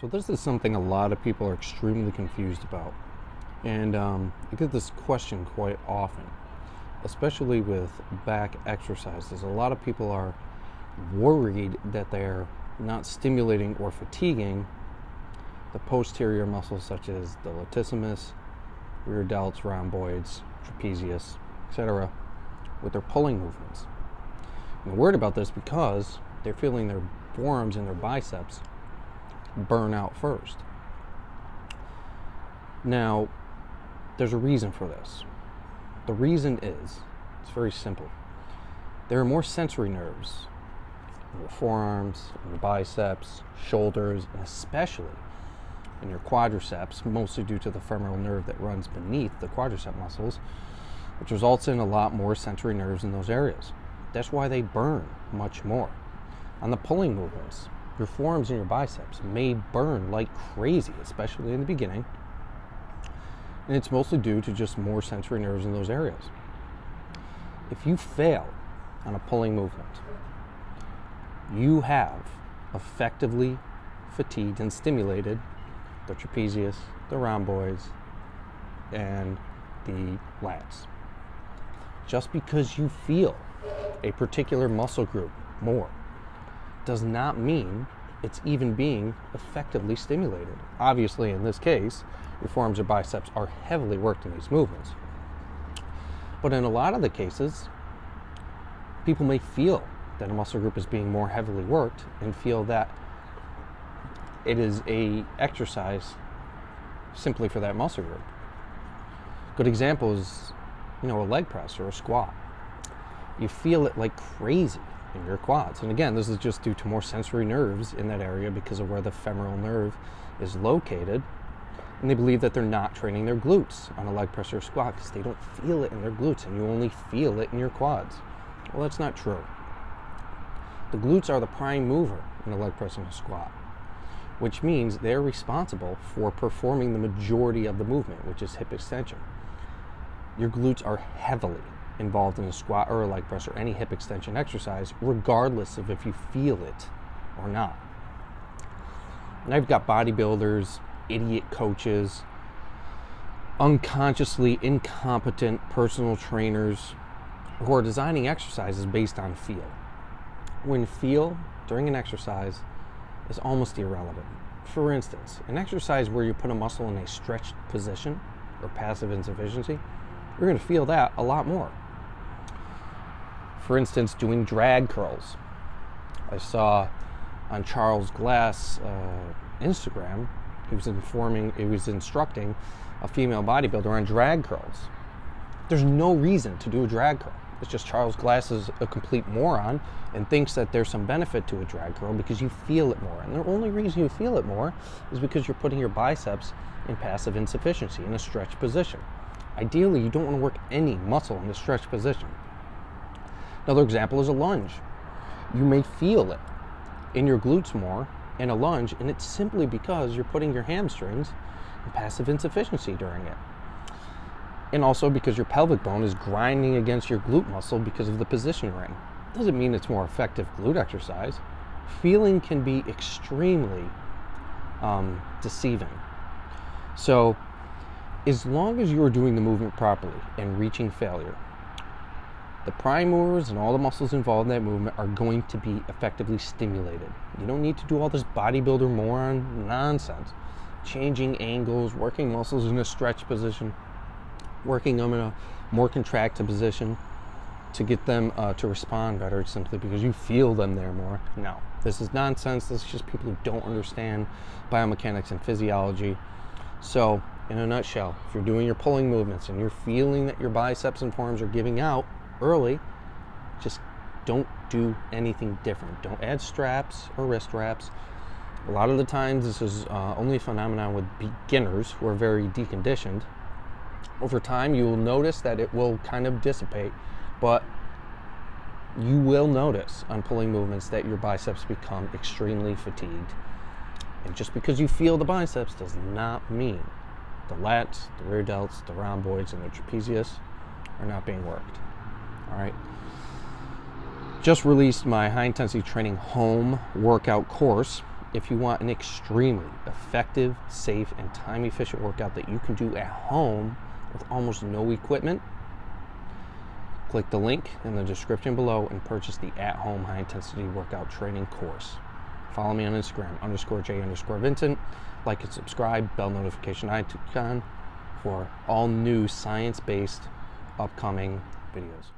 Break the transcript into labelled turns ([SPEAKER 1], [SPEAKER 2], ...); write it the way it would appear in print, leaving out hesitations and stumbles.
[SPEAKER 1] So this is something a lot of people are extremely confused about. And I get this question quite often, especially with back exercises. A lot of people are worried that they're not stimulating or fatiguing the posterior muscles such as the latissimus, rear delts, rhomboids, trapezius, etc. with their pulling movements. And they're worried about this because they're feeling their forearms and their biceps burn out first. Now, there's a reason for this. The reason is, it's very simple. There are more sensory nerves in your forearms, in your biceps, shoulders, and especially in your quadriceps, mostly due to the femoral nerve that runs beneath the quadricep muscles, which results in a lot more sensory nerves in those areas. That's why they burn much more. On the pulling movements, your forearms and your biceps may burn like crazy, especially in the beginning. And it's mostly due to just more sensory nerves in those areas. If you fail on a pulling movement, you have effectively fatigued and stimulated the trapezius, the rhomboids, and the lats. Just because you feel a particular muscle group more does not mean it's even being effectively stimulated. Obviously, in this case, your forearms or biceps are heavily worked in these movements. But in a lot of the cases, people may feel that a muscle group is being more heavily worked and feel that it is a exercise simply for that muscle group. Good example is, a leg press or a squat. You feel it like crazy in your quads. And again, this is just due to more sensory nerves in that area because of where the femoral nerve is located. And they believe that they're not training their glutes on a leg press or squat because they don't feel it in their glutes and you only feel it in your quads. Well, that's not true. The glutes are the prime mover in a leg press and a squat, which means they're responsible for performing the majority of the movement, which is hip extension. Your glutes are heavily involved in a squat or a leg press or any hip extension exercise, regardless of if you feel it or not. And I've got bodybuilders, idiot coaches, unconsciously incompetent personal trainers who are designing exercises based on feel, when feel during an exercise is almost irrelevant. For instance, an exercise where you put a muscle in a stretched position or passive insufficiency, you're going to feel that a lot more. For instance, doing drag curls. I saw on Charles Glass' Instagram, he was instructing a female bodybuilder on drag curls. There's no reason to do a drag curl. It's just Charles Glass is a complete moron and thinks that there's some benefit to a drag curl because you feel it more. And the only reason you feel it more is because you're putting your biceps in passive insufficiency, in a stretched position. Ideally, you don't want to work any muscle in a stretched position. Another example is a lunge. You may feel it in your glutes more in a lunge, and it's simply because you're putting your hamstrings in passive insufficiency during it. And also because your pelvic bone is grinding against your glute muscle because of the position ring. Doesn't mean it's more effective glute exercise. Feeling can be extremely deceiving. So, as long as you are doing the movement properly and reaching failure, the prime movers and all the muscles involved in that movement are going to be effectively stimulated. You don't need to do all this bodybuilder moron nonsense. Changing angles, working muscles in a stretched position, working them in a more contracted position to get them to respond better simply because you feel them there more. No, this is nonsense. This is just people who don't understand biomechanics and physiology. So, in a nutshell, if you're doing your pulling movements and you're feeling that your biceps and forearms are giving out early, just don't do anything different. Don't add straps or wrist wraps. A lot of the times this is only a phenomenon with beginners who are very deconditioned. Over time, you will notice that it will kind of dissipate, but you will notice on pulling movements that your biceps become extremely fatigued. And just because you feel the biceps does not mean the lats, the rear delts, the rhomboids, and the trapezius are not being worked. All right. Just released my high intensity training home workout course. if you want an extremely effective, safe, and time-efficient workout that you can do at home with almost no equipment, click the link in the description below and purchase the at-home high-intensity workout training course. Follow me on Instagram, _J_Vincent. Like and subscribe, bell notification icon for all new science-based upcoming videos.